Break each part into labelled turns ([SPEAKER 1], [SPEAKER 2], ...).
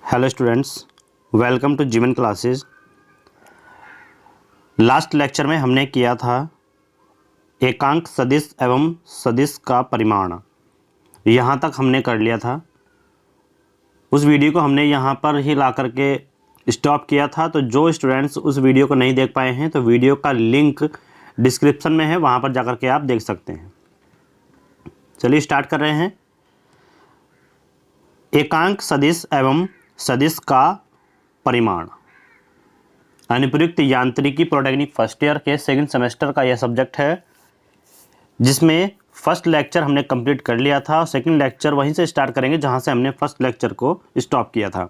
[SPEAKER 1] Hello students, welcome to जीवन classes. Last lecture में हमने किया था एकांक सदिश एवं सदिश का परिमाण। यहाँ तक हमने कर लिया था। उस वीडियो को हमने यहाँ पर ही ला करके स्टॉप किया था। तो जो स्टूडेंट्स उस वीडियो को नहीं देख पाए हैं तो वीडियो का लिंक डिस्क्रिप्शन में है, वहाँ पर जा कर के आप देख सकते हैं। चलिए स्टार्ट कर रहे हैं। एकांक सदिश एवं सदिश का परिमाण। अनुप्रयुक्त यांत्रिकी पॉलिटेक्निक फर्स्ट ईयर के सेकंड सेमेस्टर का यह सब्जेक्ट है, जिसमें फर्स्ट लेक्चर हमने कंप्लीट कर लिया था। सेकंड लेक्चर वहीं से स्टार्ट करेंगे जहां से हमने फर्स्ट लेक्चर को स्टॉप किया था।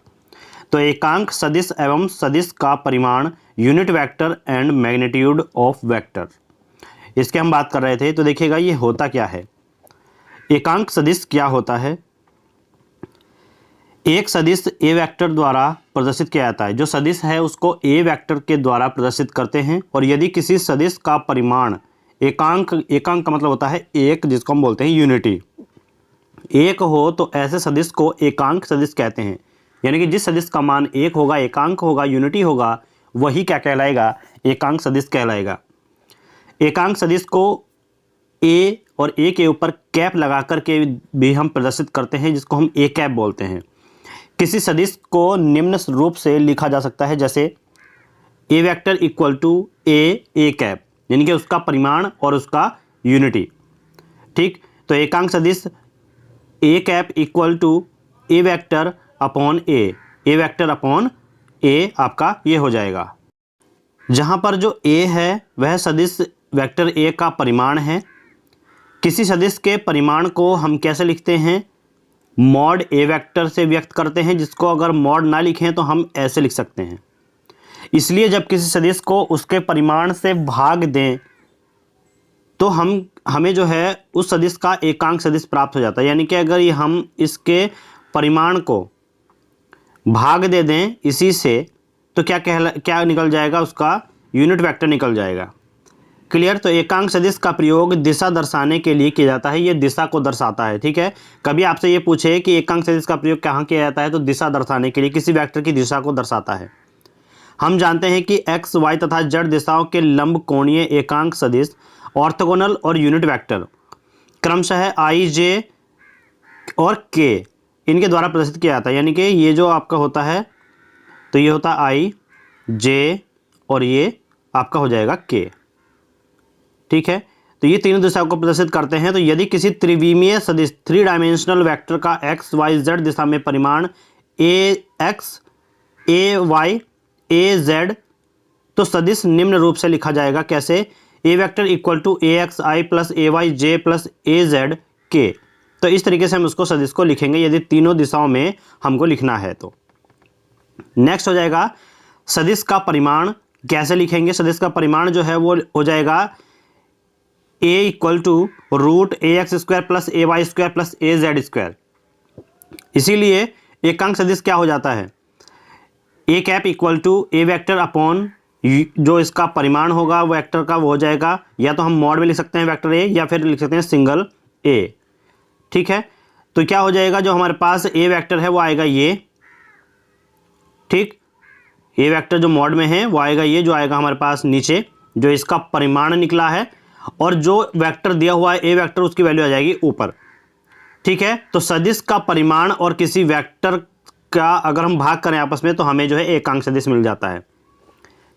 [SPEAKER 1] तो एकांक सदिश एवं सदिश का परिमाण, unit vector and magnitude of vector, इसके हम बात कर रहे थे। तो देखिएगा ये होता क्या है। एकांक सदिश क्या होता है? एक सदिश ए वेक्टर द्वारा प्रदर्शित किया जाता है। जो सदिश है उसको ए वेक्टर के द्वारा प्रदर्शित करते हैं। और यदि किसी सदिश का परिमाण एकांक का मतलब होता है एक, जिसको हम बोलते हैं यूनिटी, एक हो तो ऐसे सदिश को एकांक सदिश कहते हैं। यानी कि जिस सदिश का मान एक होगा, एकांक होगा, यूनिटी होगा, वही क्या कहलाएगा? एकांक सदिश कहलाएगा। एकांक सदिश को ए और ए के ऊपर कैप लगा करके भी हम प्रदर्शित करते हैं, जिसको हम ए कैप बोलते हैं। किसी सदिश को निम्न रूप से लिखा जा सकता है, जैसे A vector equal to A cap, यानी कि उसका परिमाण और उसका यूनिटी। ठीक, तो एकांक सदिश A cap equal to A vector upon A vector upon A, आपका ये हो जाएगा। जहाँ पर जो ए है वह सदिश वेक्टर ए का परिमाण है। किसी सदिश के परिमाण को हम कैसे लिखते हैं? मॉड ए वेक्टर से व्यक्त करते हैं, जिसको अगर मॉड ना लिखें तो हम ऐसे लिख सकते हैं। इसलिए जब किसी सदिश को उसके परिमाण से भाग दें तो हमें जो है उस सदिश का एकांक सदिश प्राप्त हो जाता है। यानी कि अगर ये हम इसके परिमाण को भाग दे दें इसी से, तो क्या निकल जाएगा? उसका यूनिट वेक्टर निकल जाएगा। क्लियर? तो एकांक सदिश का प्रयोग दिशा दर्शाने के लिए किया जाता है। ये दिशा को दर्शाता है। ठीक है, कभी आपसे ये पूछे कि एकांक सदिश का प्रयोग कहाँ किया जाता है, तो दिशा दर्शाने के लिए, किसी वेक्टर की दिशा को दर्शाता है। हम जानते हैं कि एक्स, वाई तथा जेड दिशाओं के लंब कोणीय एकांक सदिश, ऑर्थोगोनल और यूनिट वेक्टर क्रमशः आई, जे और के, इनके द्वारा प्रदर्शित किया जाता है। यानी कि ये जो आपका होता है, तो ये होता है आई, जे और ये आपका हो जाएगा के। ठीक है, तो ये तीनों दिशाओं को प्रदर्शित करते हैं। तो यदि किसी त्रिविमीय सदिश, थ्री डायमेंशनल वेक्टर का एक्स, वाई, जेड दिशा में परिमाण A X, A Y, A Z, तो सदिश निम्न रूप से लिखा जाएगा। कैसे? A vector equal to A X I plus A Y J plus A Z के। तो इस तरीके से हम उसको सदिश को लिखेंगे यदि तीनों दिशाओं में हमको लिखना है। तो नेक्स्ट हो जाएगा सदिश का परिमाण। कैसे लिखेंगे? सदिश का परिमाण जो है वो हो जाएगा a equal to root A X square plus A Y square plus A Z square. इसीलिए एकांक सदिश क्या हो जाता है? A cap equal to A vector upon जो इसका परिमाण होगा वेक्टर का, वो हो जाएगा, या तो हम मॉड में लिख सकते हैं वेक्टर ए, या फिर लिख सकते हैं सिंगल ए। ठीक है, तो क्या हो जाएगा? जो हमारे पास ए वेक्टर है वो आएगा ये। ठीक, ए वेक्टर जो मॉड में है वो आएगा ये, जो आएगा हमारे पास नीचे, जो इसका परिमाण निकला है, और जो वेक्टर दिया हुआ है ए वेक्टर, उसकी वैल्यू आ जाएगी ऊपर। ठीक है, तो सदिश का परिमाण और किसी वेक्टर का अगर हम भाग करें आपस में, तो हमें जो है एकांक सदिश मिल जाता है।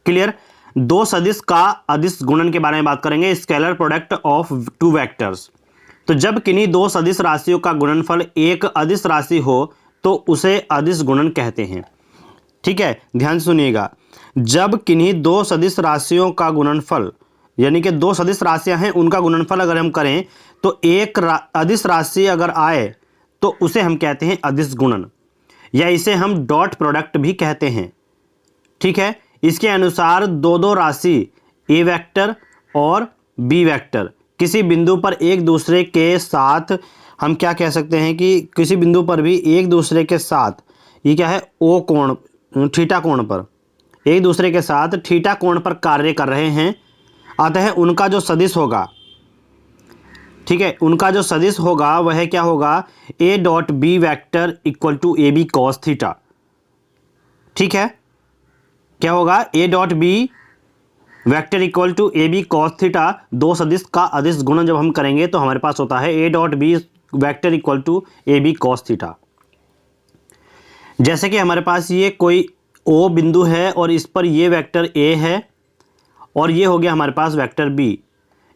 [SPEAKER 1] क्लियर? दो सदिश का अदिश गुणन के बारे में बात करेंगे, scalar product of two vectors. तो जब किन्हीं दो सदिश राशियों का गुणनफल एक अदिश राशि हो तो उसे अदिश गुणन कहते हैं। ठीक है, ध्यान सुनिएगा। जब किन्हीं दो सदिश राशियों का गुणनफल, यानी कि दो सदिश राशियां हैं, उनका गुणनफल अगर हम करें तो एक अदिश राशि अगर आए तो उसे हम कहते हैं अदिश गुणन, या इसे हम डॉट प्रोडक्ट भी कहते हैं। ठीक है, इसके अनुसार दो राशि ए वेक्टर और बी वेक्टर किसी बिंदु पर एक दूसरे के साथ, हम क्या कह सकते हैं कि किसी बिंदु पर भी एक दूसरे के साथ, ये क्या है, ओ कोण, थीटा कोण पर एक दूसरे के साथ थीटा कोण पर कार्य कर रहे हैं। अतः उनका जो सदिश होगा, ठीक है, उनका जो सदिश होगा वह क्या होगा? A dot B vector equal to A B cos theta. ठीक है, क्या होगा, A dot B vector equal to A B cos theta, दो सदिश का अदिश गुणन जब हम करेंगे तो हमारे पास होता है A dot B vector equal to A B cos theta. जैसे कि हमारे पास ये कोई ओ बिंदु है और इस पर ये वेक्टर ए है और ये हो गया हमारे पास वेक्टर बी।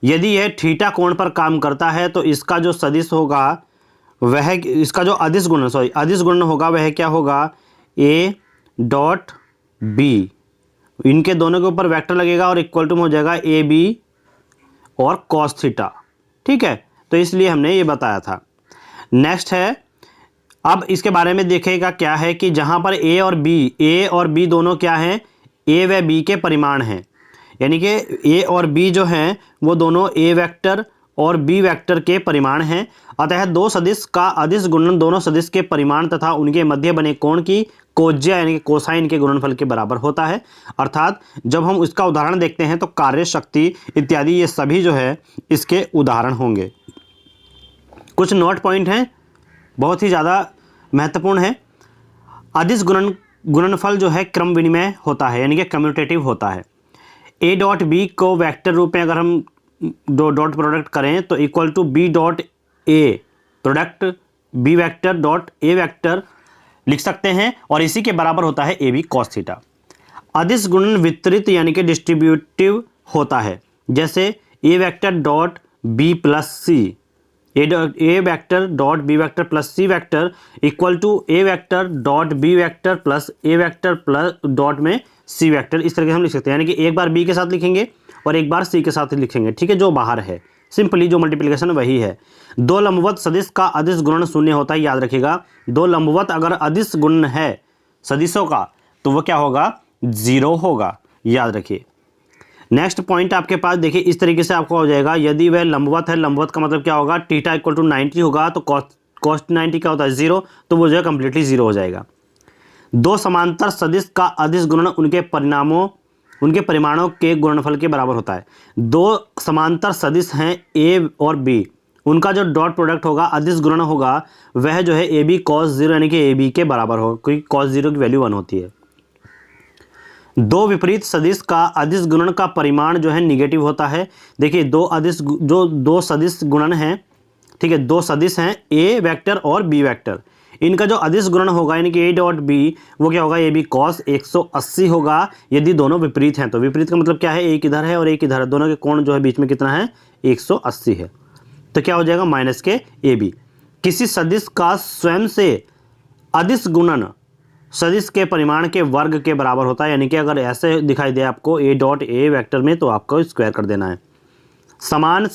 [SPEAKER 1] यदि यह थीटा कोण पर काम करता है तो इसका जो सदिश होगा वह, इसका जो अदिश गुणन होगा वह क्या होगा, ए डॉट बी, इनके दोनों के ऊपर वेक्टर लगेगा और इक्वल टू में हो जाएगा ए बी और कॉस थीटा। ठीक है, तो इसलिए हमने ये बताया था। नेक्स्ट है, अब इसके बारे में देखेगा क्या है कि जहां पर ए और बी दोनों क्या हैं, ए व बी के परिमाण हैं, यानी कि ए और बी जो हैं वो दोनों ए वेक्टर और बी वेक्टर के परिमाण हैं। अतः दो सदिश का अदिश गुणन दोनों सदिश के परिमाण तथा उनके मध्य बने कोण की कोज्या यानी कि कोसाइन के गुणनफल के बराबर होता है। अर्थात जब हम इसका उदाहरण देखते हैं तो कार्य, शक्ति इत्यादि ये सभी जो है इसके उदाहरण होंगे। कुछ नोट पॉइंट हैं, बहुत ही ज़्यादा महत्वपूर्ण है। अदिश गुणनफल जो है क्रम विनिमय होता है, यानी कि कम्यूटेटिव होता है। ए डॉट बी को वेक्टर रूप में अगर हम डॉट प्रोडक्ट करें तो equal to B dot A product B vector dot A vector लिख सकते हैं और इसी के बराबर होता है ए बी कॉस थीटा। अदिश गुणन वितरित यानी कि डिस्ट्रीब्यूटिव होता है, जैसे A vector dot B plus C, A vector dot B vector plus C vector equal to A vector dot B vector plus A vector plus dot में सी वेक्टर। इस तरह से हम लिख सकते हैं, यानी कि एक बार बी के साथ लिखेंगे और एक बार सी के साथ लिखेंगे। ठीक है, जो बाहर है, सिंपली जो मल्टीप्लिकेशन वही है। दो लंबवत सदिश का अदिश गुणन शून्य होता है, याद रखिएगा। दो लंबवत अगर अदिश गुणन है सदिशों का तो वो क्या होगा, 0 होगा, याद रखिए। नेक्स्ट पॉइंट आपके पास देखिए, इस तरीके से आपको हो जाएगा, यदि वह लंबवत है, लंबवत का मतलब क्या होगा, थीटा इक्वल टू 90 होगा तो कॉस 90 क्या होता है, 0, तो वो जो है कंप्लीटली 0 हो जाएगा। दो समांतर सदिश का अदिश गुणन उनके परिमाणों के गुणनफल के बराबर होता है। दो समांतर सदिश हैं ए और बी, उनका जो डॉट प्रोडक्ट होगा, अदिश गुणन होगा, वह जो है ए बी कॉस 0 यानी कि ए बी के बराबर हो, क्योंकि कॉस 0 की वैल्यू 1 होती है। दो विपरीत सदिश का अदिश गुणन का परिमाण जो है निगेटिव होता है। देखिए, दो सदिश गुणन हैं, ठीक है, दो सदिश हैं ए वेक्टर और बी वेक्टर, इनका जो अदिश गुणन होगा यानी कि ए डॉट बी वो क्या होगा, ए बी कॉस 180 होगा यदि दोनों विपरीत हैं। तो विपरीत का मतलब क्या है, एक इधर है और एक इधर है, दोनों के कोण जो है बीच में कितना है, 180 है, तो क्या हो जाएगा, माइनस के ए बी। किसी सदिश का स्वयं से अदिश गुणन सदिश के परिमाण के वर्ग के बराबर होता है, यानी कि अगर ऐसे दिखाई दे आपको ए डॉट ए वेक्टर में तो आपको स्क्वायर कर देना है। समान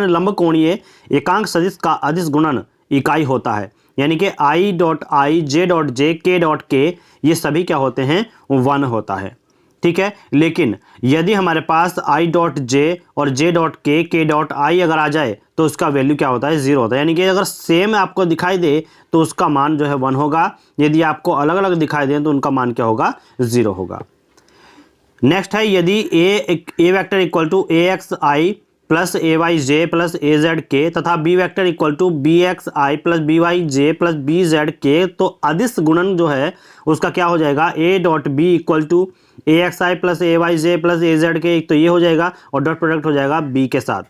[SPEAKER 1] लंबकोणीय एकांक सदिश का अदिश गुणन इकाई होता है, यानी कि I dot I, J dot J, के डॉट के, ये सभी क्या होते हैं, 1 होता है। ठीक है, लेकिन यदि हमारे पास आई डॉट जे और जे डॉट के डॉट आई अगर आ जाए तो उसका वैल्यू क्या होता है, 0 होता है, यानी कि अगर सेम आपको दिखाई दे तो उसका मान जो है 1 होगा, यदि आपको अलग अलग दिखाई दे तो उनका मान क्या होगा, 0 होगा। नेक्स्ट है, यदि A vector equal to A X I plus A Y J plus A Z K तथा B vector equal to B X I plus B Y J plus B Z के, तो अदिश गुणन जो है उसका क्या हो जाएगा, A dot B equal to A X I plus A Y J plus A Z के, तो ये हो जाएगा और डॉट प्रोडक्ट हो जाएगा बी के साथ।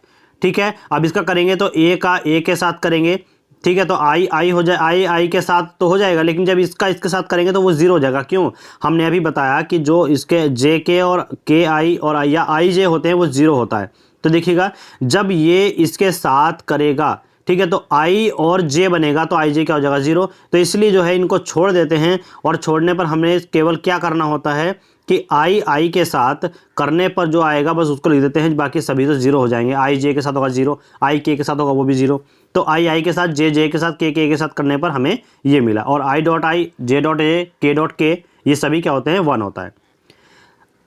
[SPEAKER 1] ठीक है, अब इसका करेंगे तो ए का ए के साथ करेंगे, ठीक है, तो आई हो जाए, आई के साथ तो हो जाएगा, लेकिन जब इसके साथ करेंगे तो वो 0 हो जाएगा। क्यों, हमने अभी बताया कि जो इसके जे के और के आई और आई जे होते हैं वो 0 होता है। तो देखिएगा, जब ये इसके साथ करेगा, ठीक है, तो आई और जे बनेगा तो आई जे क्या हो जाएगा, 0। तो इसलिए जो है इनको छोड़ देते हैं और छोड़ने पर हमें केवल क्या करना होता है कि आई के साथ करने पर जो आएगा बस उसको लिख देते हैं, बाकी सभी तो 0 हो जाएंगे। आई जे के साथ होगा 0, आई के साथ होगा वो भी 0, तो आई के साथ, जे के साथ, के साथ करने पर हमें ये मिला। और I dot I, J dot A, के डॉट के, ये सभी क्या होते हैं, 1 होता है।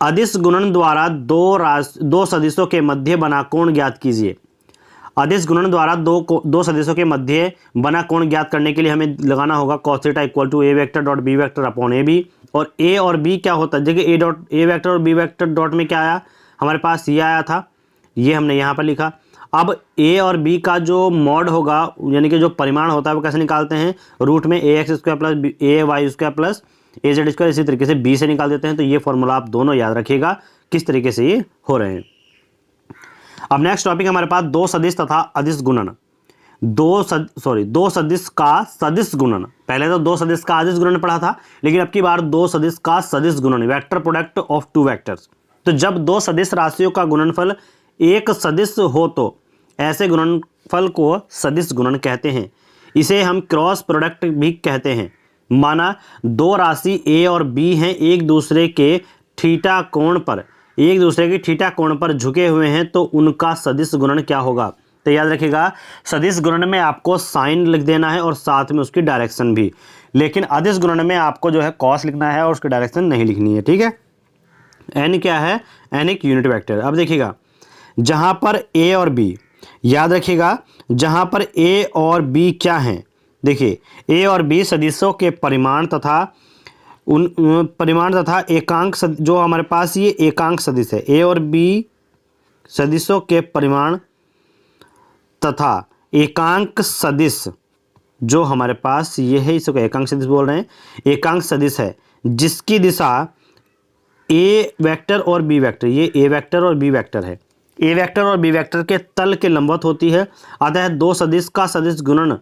[SPEAKER 1] अदिश गुणन द्वारा दो सदिशों के मध्य बना कोण ज्ञात कीजिए। अदिश गुणन द्वारा दो सदिशों के मध्य बना कोण ज्ञात करने के लिए हमें लगाना होगा cos theta equal to A vector dot B vector upon A B. और ए और बी क्या होता है, देखिए ए वेक्टर और बी वेक्टर डॉट में क्या आया, हमारे पास ये आया था, ये हमने यहाँ पर लिखा। अब ए और बी का जो मॉड होगा यानी कि जो परिमाण होता है वो कैसे निकालते हैं, रूट में ए X square plus A Y square plus A Z square, इसी तरीके से बी से निकाल देते हैं। तो ये फॉर्मूला आप दोनों याद रखिएगा किस तरीके से ये हो रहे हैं। अब नेक्स्ट टॉपिक हमारे पास दो सदिश तथा अदिश गुणन। दो सदिश का सदिश गुणन। पहले तो दो सदिश का अदिश गुणन पढ़ा था, लेकिन अब की बार दो सदिश का सदिश गुणन, vector product of two vectors. तो जब दो सदिश राशियों का गुणनफल एक सदिश हो तो ऐसे गुणनफल को सदिश गुणन कहते हैं। इसे हम क्रॉस प्रोडक्ट भी कहते हैं। माना दो राशि ए और बी हैं, एक दूसरे के थीटा कोण पर झुके हुए हैं, तो उनका सदिश गुणन क्या होगा? तो याद रखिएगा, सदिश गुणन में आपको साइन लिख देना है और साथ में उसकी डायरेक्शन भी, लेकिन अदिश गुणन में आपको जो है कॉस लिखना है और उसकी डायरेक्शन नहीं लिखनी है। ठीक है, एन क्या है? एन एक यूनिट वेक्टर। अब देखिएगा, जहां पर ए और बी, याद रखिएगा जहां पर ए और बी क्या हैं, देखिए ए और बी सदिशों के परिमाण तथा एकांक जो हमारे पास ये एकांक सदिश है, ए और बी सदिशों के परिमाण तथा एकांक सदिश जो हमारे पास ये है, इसको एकांक सदिश बोल रहे हैं। एकांक सदिश है जिसकी दिशा ए वेक्टर और बी वेक्टर, ये ए वेक्टर और बी वेक्टर है, ए वेक्टर और बी वेक्टर के तल के लंबवत होती है। अतः दो सदिश का सदिश गुणन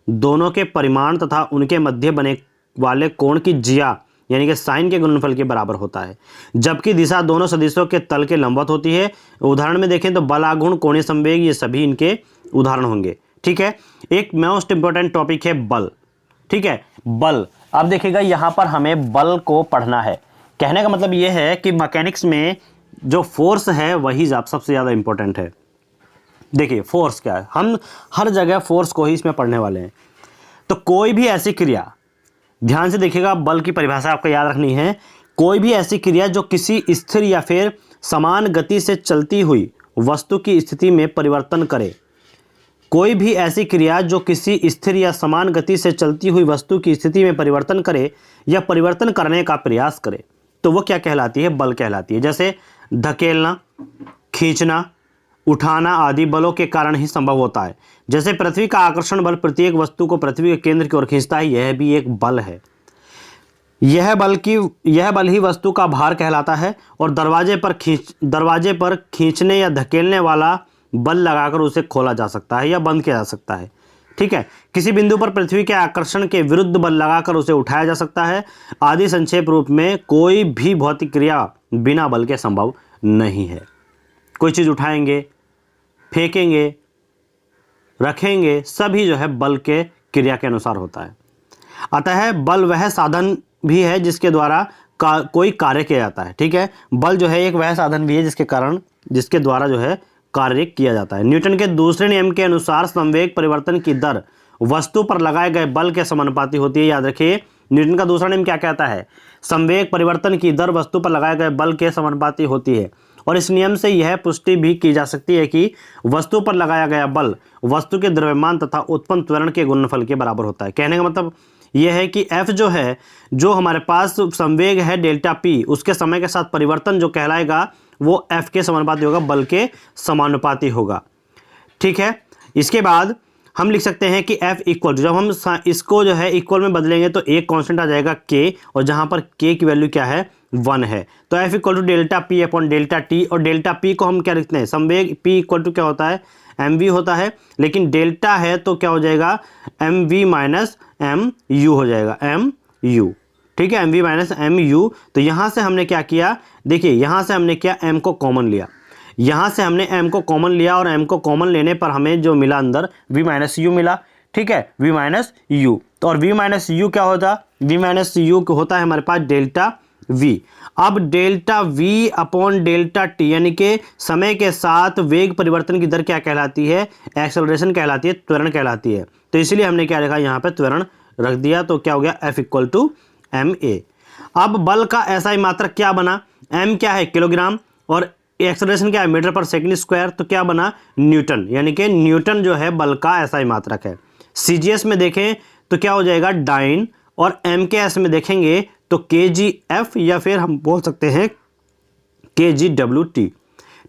[SPEAKER 1] दोनों के परिमाण तथा उनके मध्य बने वाले कोण की जिया यानी कि साइन के गुणनफल के बराबर होता है, जबकि दिशा दोनों सदिशों के तल के लंबवत होती है। उदाहरण में देखें तो बल आघूर्ण, कोणीय संवेग, ये सभी इनके उदाहरण होंगे। ठीक है, एक मोस्ट इंपॉर्टेंट टॉपिक है बल। ठीक है, बल। अब देखिएगा यहाँ पर हमें बल को पढ़ना है। कहने का मतलब ये है कि मैकेनिक्स में जो फोर्स है वही सबसे ज़्यादा इंपॉर्टेंट है। देखिए फोर्स क्या है, हम हर जगह फोर्स को ही इसमें पढ़ने वाले हैं। तो कोई भी ऐसी क्रिया, ध्यान से देखिएगा, बल की परिभाषा आपको याद रखनी है। कोई भी ऐसी क्रिया जो किसी स्थिर या फिर समान गति से चलती हुई वस्तु की स्थिति में परिवर्तन करे, कोई भी ऐसी क्रिया जो किसी स्थिर या समान गति से चलती हुई वस्तु की स्थिति में परिवर्तन करे या परिवर्तन करने का प्रयास करे, तो वो क्या कहलाती है? बल कहलाती है। जैसे धकेलना, खींचना, उठाना आदि बलों के कारण ही संभव होता है। जैसे पृथ्वी का आकर्षण बल प्रत्येक वस्तु को पृथ्वी के केंद्र की ओर खींचता है, यह भी एक बल है। यह बल ही वस्तु का भार कहलाता है। और दरवाजे पर खींचने या धकेलने वाला बल लगाकर उसे खोला जा सकता है या बंद किया जा सकता है। ठीक है, किसी बिंदु पर पृथ्वी के आकर्षण के विरुद्ध बल लगाकर उसे उठाया जा सकता है आदि। संक्षेप रूप में कोई भी भौतिक क्रिया बिना बल के संभव नहीं है। कोई चीज़ उठाएंगे, फेंकेंगे, रखेंगे, सभी जो है बल के क्रिया के अनुसार होता है। अतः बल वह साधन भी है जिसके द्वारा कोई कार्य किया जाता है। ठीक है, बल जो है एक वह साधन भी है जिसके द्वारा जो है कार्य किया जाता है। न्यूटन के दूसरे नियम के अनुसार संवेग परिवर्तन की दर वस्तु पर लगाए गए बल के समानुपाती होती है। याद रखिए, न्यूटन का दूसरा नियम क्या कहता है? संवेग परिवर्तन की दर वस्तु पर लगाए गए बल के समानुपाती होती है। और इस नियम से यह पुष्टि भी की जा सकती है कि वस्तु पर लगाया गया बल वस्तु के द्रव्यमान तथा उत्पन्न त्वरण के गुणनफल के बराबर होता है। कहने का मतलब यह है कि F जो है, जो हमारे पास संवेग है डेल्टा P, उसके समय के साथ परिवर्तन जो कहलाएगा वो F के समानुपाती होगा, बल के समानुपाती होगा। ठीक है, इसके बाद हम लिख सकते हैं कि F इक्वल, जब हम इसको जो है इक्वल में बदलेंगे तो एक कांस्टेंट आ जाएगा K, और जहां पर K की वैल्यू क्या है? 1 है। तो F equal to delta P upon delta T, और डेल्टा P को हम क्या लिखते हैं? संवेग P इक्वल टू क्या होता है? mv होता है, लेकिन डेल्टा है तो क्या हो जाएगा? mv माइनस mu हो जाएगा, mu। ठीक है, mv माइनस mu। तो यहाँ से हमने क्या किया? देखिए यहाँ से हमने क्या m को कॉमन लिया, यहाँ से हमने m को कॉमन लिया, और m को कॉमन लेने पर हमें जो मिला अंदर v माइनस u मिला। ठीक है, v माइनस u। तो और v माइनस u क्या होता? v माइनस u होता है हमारे पास डेल्टा v। अब delta v upon delta t यानी कि समय के साथ वेग परिवर्तन की दर क्या कहलाती है? एक्सेलरेशन कहलाती है, त्वरण कहलाती है। तो इसलिए हमने क्या लिखा? यहाँ पे त्वरण रख दिया। तो क्या हो गया? F equal to ma। अब बल का SI मात्रक क्या बना? m क्या है? किलोग्राम, और एक्सेलरेशन क्या है? Metre per second square. तो क्या बना? न्यूटन, यानी कि न्यूटन जो है बल का SI मात्रक है। CGS में देखें तो क्या हो जाएगा? डाइन, और MKS में देखेंगे तो kgf, या फिर हम बोल सकते हैं kgwt।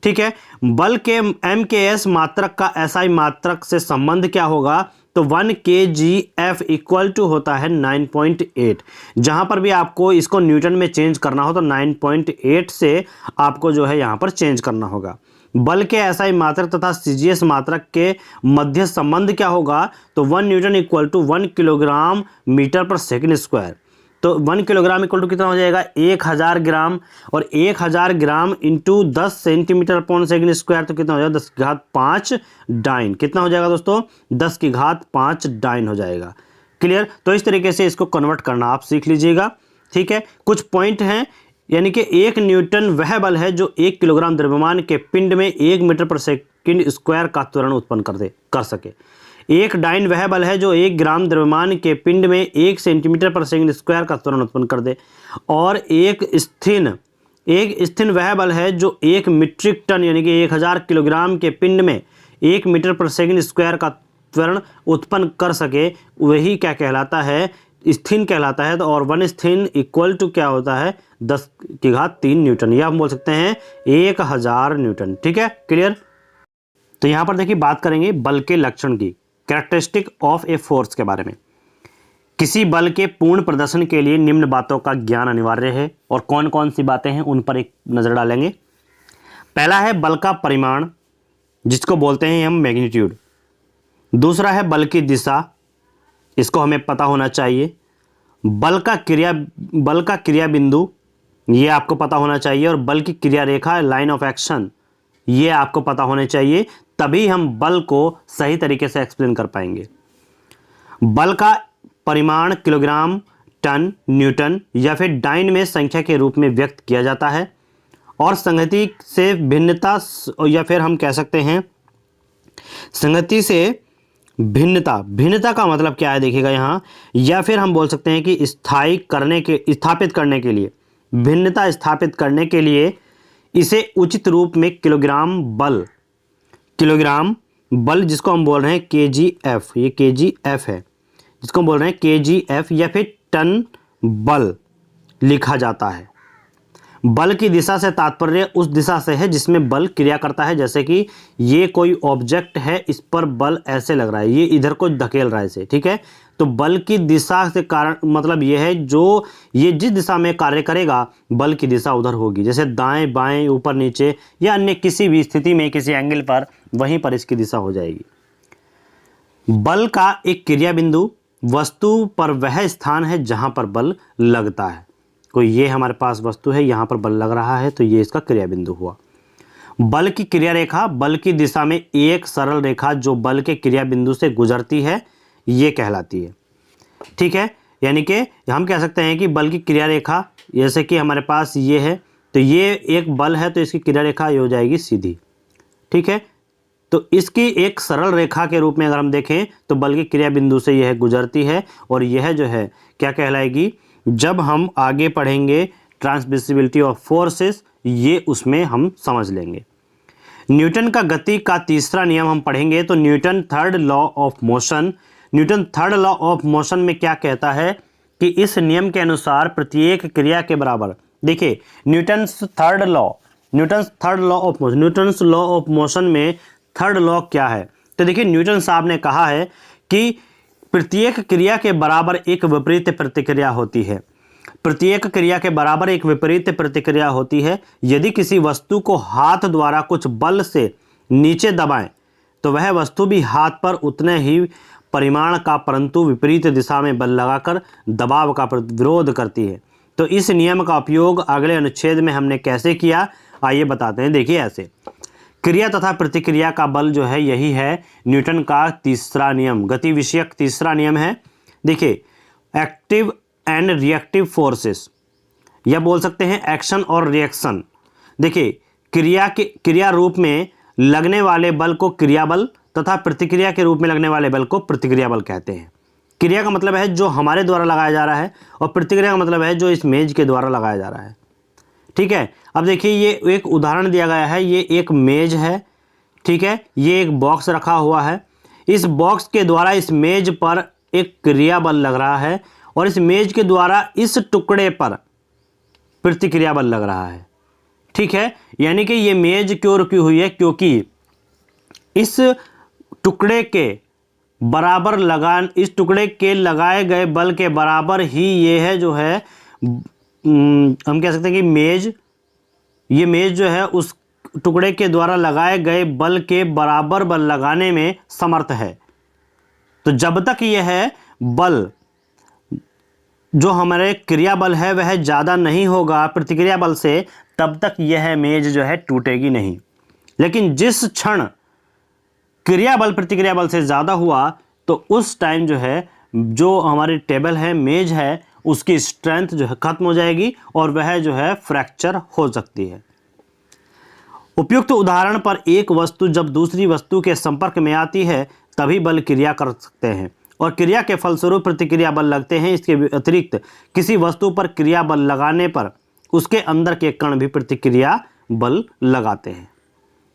[SPEAKER 1] ठीक है, बल के MKS मात्रक का SI मात्रक से संबंध क्या होगा? तो 1 kgf इक्वल टू होता है 9.8। जहां पर भी आपको इसको न्यूटन में चेंज करना हो तो 9.8 से आपको जो है यहां पर चेंज करना होगा। बल के एसआई मात्रक तथा सीजीएस मात्रक के मध्य संबंध क्या होगा, तो 1 newton equal to 1 kilogram metre per second square. तो 1 किलोग्राम इक्वल टू कितना हो जाएगा, 1000 ग्राम, और 1000 ग्राम इंटू 10 सेंटीमीटर पर सेकंड स्क्वायर, तो कितना हो जाएगा 10 की घात 5 डाइन। कितना हो जाएगा दोस्तों, 10 की घात 5 डाइन हो जाएगा। क्लियर। तो इस तरीके से इसको कन्वर्ट करना आप सीख लीजिएगा। ठीक है, कुछ पॉइंट हैं, यानी कि 1 न्यूटन वह बल है जो 1 किलोग्राम द्रव्यमान के पिंड में 1 मीटर पर सेकंड स्क्वायर का त्वरण उत्पन्न कर सके। 1 डाइन वह बल है जो 1 ग्राम द्रव्यमान के पिंड में 1 सेंटीमीटर पर सेकंड स्क्वायर का त्वरण उत्पन्न कर दे। और एक स्थिन वह बल है जो 1 मीट्रिक टन यानी कि 1000 किलोग्राम के पिंड में 1 मीटर पर सेकंड स्क्वायर का त्वरण उत्पन्न कर सके, वही क्या कहलाता है, स्थिन कहलाता है। तो और 1 स्थिन इक्वल टू क्या होता है, 10 की घात 3 न्यूटन, या हम बोल सकते हैं 1000 न्यूटन। ठीक है, क्लियर। तो यहां पर देखिए बात करेंगे बल के लक्षण की, कैरेक्टरिस्टिक ऑफ ए फोर्स के बारे में। किसी बल के पूर्ण प्रदर्शन के लिए निम्न बातों का ज्ञान अनिवार्य है, और कौन कौन सी बातें हैं उन पर एक नजर डालेंगे। पहला है बल का परिमाण, जिसको बोलते हैं हम मैग्नीट्यूड। दूसरा है बल की दिशा, इसको हमें पता होना चाहिए। बल का क्रिया बिंदु, ये आपको पता होना चाहिए। और बल की क्रिया रेखा, लाइन ऑफ एक्शन, ये आपको पता होने चाहिए, तभी हम बल को सही तरीके से एक्सप्लेन कर पाएंगे। बल का परिमाण किलोग्राम, टन, न्यूटन या फिर डाइन में संख्या के रूप में व्यक्त किया जाता है। और संगति से भिन्नता, या फिर हम कह सकते हैं संगति से भिन्नता का मतलब क्या है देखिएगा यहाँ, या फिर हम बोल सकते हैं कि स्थापित करने के लिए, भिन्नता स्थापित करने के लिए इसे उचित रूप में किलोग्राम बल जिसको हम बोल रहे हैं kgf, ये kgf है, जिसको हम बोल रहे हैं kgf, या फिर टन बल लिखा जाता है। बल की दिशा से तात्पर्य उस दिशा से है जिसमें बल क्रिया करता है। जैसे कि ये कोई ऑब्जेक्ट है, इस पर बल ऐसे लग रहा है, ये इधर को धकेल रहा है इसे, ठीक है। तो बल की दिशा से कारण मतलब ये है, जो ये जिस दिशा में कार्य करेगा बल की दिशा उधर होगी। जैसे दाएं बाएं, ऊपर नीचे, या अन्य किसी भी स्थिति में किसी एंगल पर, वहीं पर इसकी दिशा हो जाएगी। बल का एक क्रिया बिंदु, वस्तु पर वह स्थान है जहां पर बल लगता है। कोई ये हमारे पास वस्तु है, यहाँ पर बल लग रहा है, तो ये इसका क्रिया बिंदु हुआ। बल की क्रिया रेखा, बल की दिशा में एक सरल रेखा जो बल के क्रिया बिंदु से गुजरती है, ये कहलाती है। ठीक है, यानी कि हम कह सकते हैं कि बल की क्रिया रेखा, जैसे कि हमारे पास ये है, तो ये एक बल है, तो इसकी क्रिया रेखा ये हो जाएगी सीधी। ठीक है, तो इसकी एक सरल रेखा के रूप में अगर हम देखें तो बल की क्रिया बिंदु से यह गुजरती है, और यह जो है क्या कहलाएगी, जब हम आगे पढ़ेंगे ट्रांसमिसिबिलिटी ऑफ फोर्सेस, ये उसमें हम समझ लेंगे। न्यूटन का गति का तीसरा नियम हम पढ़ेंगे, तो Newton third law of motion में क्या कहता है कि इस नियम के अनुसार प्रत्येक क्रिया के बराबर, देखिए न्यूटन्स लॉ ऑफ मोशन में थर्ड लॉ क्या है। तो देखिए न्यूटन साहब ने कहा है कि प्रत्येक क्रिया के बराबर एक विपरीत प्रतिक्रिया होती है। प्रत्येक क्रिया के बराबर एक विपरीत प्रतिक्रिया होती है। यदि किसी वस्तु को हाथ द्वारा कुछ बल से नीचे दबाएं तो वह वस्तु भी हाथ पर उतने ही परिमाण का परंतु विपरीत दिशा में बल लगाकर दबाव का विरोध करती है। तो इस नियम का उपयोग अगले अनुच्छेद में हमने कैसे किया, आइए बताते हैं। देखिए ऐसे, क्रिया तथा प्रतिक्रिया का बल जो है, यही है न्यूटन का तीसरा नियम, गति विषयक तीसरा नियम है। देखिए एक्टिव एंड रिएक्टिव फोर्सेस, या बोल सकते हैं एक्शन और रिएक्शन। देखिए क्रिया रूप में लगने वाले बल को क्रिया बल तथा प्रतिक्रिया के रूप में लगने वाले बल को प्रतिक्रिया बल कहते हैं। क्रिया का मतलब है जो हमारे द्वारा लगाया जा रहा है, और प्रतिक्रिया का मतलब है जो इस मेज के द्वारा लगाया जा रहा है। ठीक है, अब देखिए ये एक उदाहरण दिया गया है, ये एक मेज है, ठीक है, ये एक बॉक्स रखा हुआ है। इस बॉक्स के द्वारा इस मेज पर एक क्रिया बल लग रहा है, और इस मेज के द्वारा इस टुकड़े पर प्रतिक्रिया बल लग रहा है। ठीक है, यानी कि ये मेज क्यों रुकी हुई है, क्योंकि इस टुकड़े के बराबर इस टुकड़े के लगाए गए बल के बराबर ही ये है जो है हम कह सकते हैं कि मेज जो है उस टुकड़े के द्वारा लगाए गए बल के बराबर बल लगाने में समर्थ है। तो जब तक यह बल जो हमारे क्रिया बल है वह ज़्यादा नहीं होगा प्रतिक्रिया बल से, तब तक यह मेज जो है टूटेगी नहीं। लेकिन जिस क्षण क्रिया बल प्रतिक्रिया बल से ज़्यादा हुआ तो उस टाइम जो है जो हमारी टेबल है, मेज है, उसकी स्ट्रेंथ जो है खत्म हो जाएगी और वह जो है फ्रैक्चर हो सकती है। उपयुक्त उदाहरण पर एक वस्तु जब दूसरी वस्तु के संपर्क में आती है तभी बल क्रिया कर सकते हैं और क्रिया के फलस्वरूप प्रतिक्रिया बल लगते हैं। इसके अतिरिक्त किसी वस्तु पर क्रिया बल लगाने पर उसके अंदर के कण भी प्रतिक्रिया बल लगाते हैं।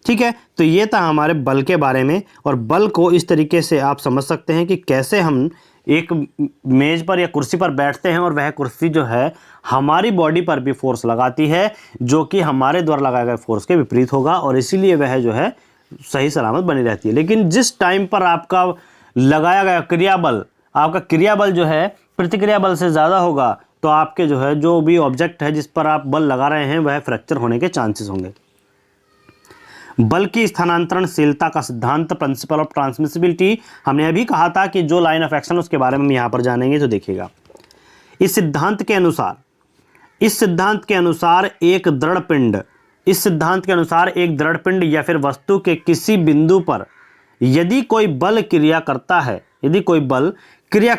[SPEAKER 1] ठीक है, तो ये था हमारे बल के बारे में। और बल को इस तरीके से आप समझ सकते हैं कि कैसे हम एक मेज पर या कुर्सी पर बैठते हैं और वह कुर्सी जो है हमारी बॉडी पर भी फोर्स लगाती है जो कि हमारे द्वारा लगाए गए फोर्स के विपरीत होगा और इसीलिए वह जो है सही सलामत बनी रहती है। लेकिन जिस टाइम पर आपका लगाया गया क्रियाबल, आपका क्रियाबल जो है प्रतिक्रिया बल से ज़्यादा होगा तो आपके जो है जो भी ऑब्जेक्ट है जिस पर आप बल लगा रहे हैं वह फ्रैक्चर होने के चांसेस होंगे। बल की स्थानांतरणशीलता का सिद्धांत, प्रिंसिपल ऑफ ट्रांसमिसिबिलिटी, हमने अभी कहा था कि जो लाइन ऑफ एक्शन उसके बारे में हम यहाँ पर जानेंगे तो देखिएगा। इस सिद्धांत के अनुसार एक दृढ़ पिंड या फिर वस्तु के किसी बिंदु पर यदि कोई बल क्रिया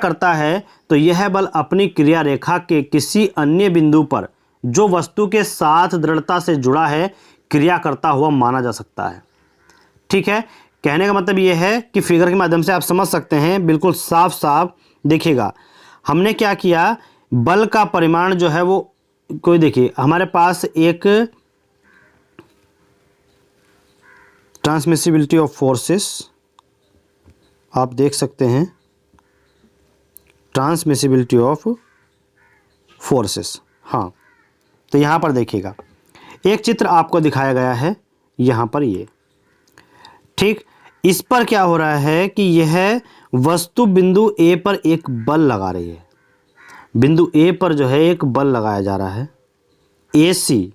[SPEAKER 1] करता है तो यह बल अपनी क्रिया रेखा के किसी अन्य बिंदु पर जो वस्तु के साथ दृढ़ता से जुड़ा है क्रिया करता हुआ माना जा सकता है। ठीक है, कहने का मतलब यह है कि फिगर के माध्यम से आप समझ सकते हैं, बिल्कुल साफ साफ देखिएगा। हमने क्या किया, बल का परिमाण जो है वो कोई देखिए हमारे पास एक ट्रांसमिसिबिलिटी ऑफ फोर्सेस आप देख सकते हैं, ट्रांसमिसिबिलिटी ऑफ फोर्सेस। हाँ, तो यहाँ पर देखिएगा एक चित्र आपको दिखाया गया है यहाँ पर ये, ठीक। इस पर क्या हो रहा है कि यह वस्तु बिंदु ए पर एक बल लगा रही है। बिंदु ए पर जो है एक बल लगाया जा रहा है AC,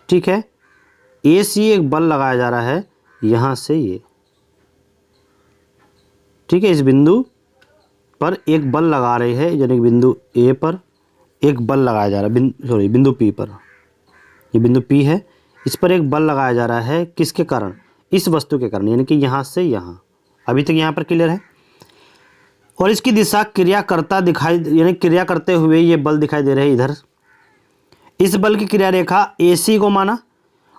[SPEAKER 1] ठीक है, AC एक बल लगाया जा रहा है यहाँ से ये, ठीक है। इस बिंदु पर एक बल लगा रही है, यानी बिंदु ए पर एक बल लगाया जा रहा है, बिंदु P पर, ये बिंदु P है, इस पर एक बल लगाया जा रहा है। किसके कारण? इस वस्तु के कारण, यानी कि यहाँ से यहाँ। अभी तक यहाँ पर क्लियर है। और इसकी दिशा क्रिया करते हुए ये बल दिखाई दे रहे हैं इधर। इस बल की क्रिया रेखा AC को माना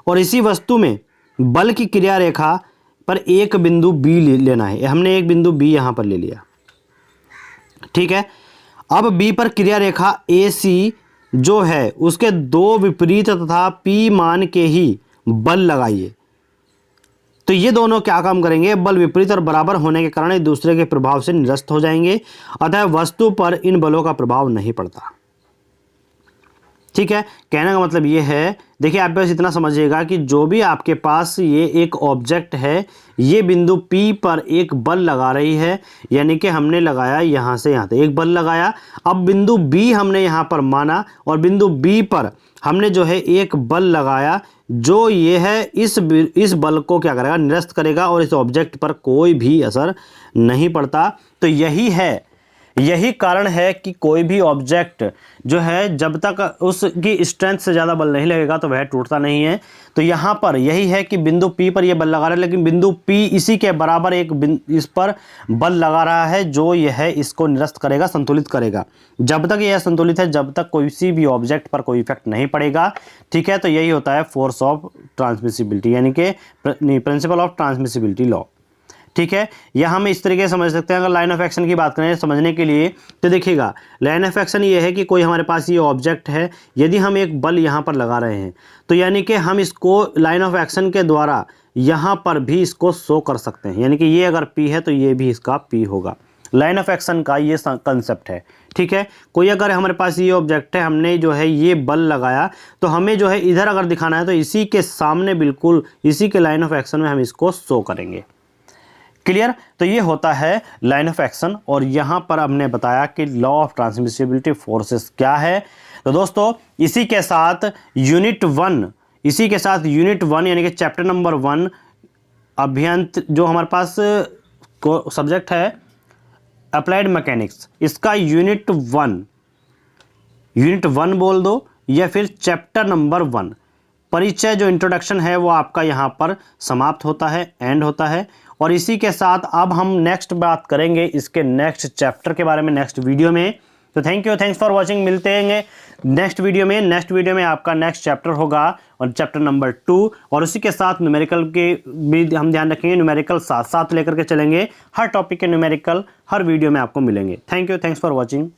[SPEAKER 1] और इसी वस्तु में बल की क्रिया रेखा पर एक बिंदु B लेना है। हमने एक बिंदु B यहाँ पर ले लिया, ठीक है। अब B पर क्रिया रेखा AC जो है उसके दो विपरीत तथा P मान के ही बल लगाइए। तो ये दोनों क्या काम करेंगे, बल विपरीत और बराबर होने के कारण एक दूसरे के प्रभाव से निरस्त हो जाएंगे, अतः वस्तु पर इन बलों का प्रभाव नहीं पड़ता। ठीक है, कहने का मतलब ये है, देखिए आप बस इतना समझिएगा कि जो भी आपके पास ये एक ऑब्जेक्ट है, ये बिंदु P पर एक बल लगा रही है, यानी कि हमने लगाया यहाँ से यहाँ तक एक बल लगाया। अब बिंदु B हमने यहाँ पर माना और बिंदु B पर हमने जो है एक बल लगाया, जो ये है इस बल को क्या करेगा, निरस्त करेगा और इस ऑब्जेक्ट पर कोई भी असर नहीं पड़ता। तो यही कारण है कि कोई भी ऑब्जेक्ट जो है जब तक उसकी स्ट्रेंथ से ज़्यादा बल नहीं लगेगा तो वह टूटता नहीं है। तो यहाँ पर यही है कि बिंदु P पर यह बल लगा रहा है, लेकिन बिंदु P इसी के बराबर इस पर बल लगा रहा है जो यह इसको निरस्त करेगा, संतुलित करेगा। जब तक यह संतुलित है, जब तक किसी भी ऑब्जेक्ट पर कोई इफेक्ट नहीं पड़ेगा। ठीक है, तो यही होता है फोर्स ऑफ ट्रांसमिसिबिलिटी, यानी कि प्रिंसिपल ऑफ ट्रांसमिसिबिलिटी लॉ। ठीक है, यह हम इस तरीके से समझ सकते हैं। अगर लाइन ऑफ एक्शन की बात करें समझने के लिए, तो देखिएगा लाइन ऑफ एक्शन ये है कि कोई हमारे पास ये ऑब्जेक्ट है, यदि हम एक बल यहाँ पर लगा रहे हैं तो यानी कि हम इसको लाइन ऑफ एक्शन के द्वारा यहाँ पर भी इसको शो कर सकते हैं, यानी कि ये अगर P है तो ये भी इसका P होगा। लाइन ऑफ एक्शन का ये कंसेप्ट है। ठीक है, कोई अगर हमारे पास ये ऑब्जेक्ट है, हमने जो है ये बल लगाया, तो हमें जो है इधर अगर दिखाना है तो इसी के सामने बिल्कुल इसी के लाइन ऑफ एक्शन में हम इसको शो करेंगे। क्लियर। तो ये होता है लाइन ऑफ एक्शन, और यहाँ पर हमने बताया कि लॉ ऑफ ट्रांसमिसिबिलिटी फोर्सेस क्या है। तो दोस्तों इसी के साथ यूनिट 1 यानी कि चैप्टर नंबर 1 अभियंत्र जो हमारे पास को सब्जेक्ट है अप्लाइड मैकेनिक्स, इसका यूनिट 1 बोल दो या फिर चैप्टर नंबर 1 परिचय जो इंट्रोडक्शन है वो आपका यहाँ पर समाप्त होता है, एंड होता है। और इसी के साथ अब हम नेक्स्ट बात करेंगे इसके नेक्स्ट चैप्टर के बारे में नेक्स्ट वीडियो में। तो थैंक्स फॉर वॉचिंग। मिलते हैं नेक्स्ट वीडियो में आपका नेक्स्ट चैप्टर होगा और चैप्टर नंबर 2, और उसी के साथ न्यूमेरिकल के भी हम ध्यान रखेंगे, न्यूमेरिकल साथ साथ लेकर के चलेंगे। हर टॉपिक के न्यूमेरिकल हर वीडियो में आपको मिलेंगे। Thanks for watching.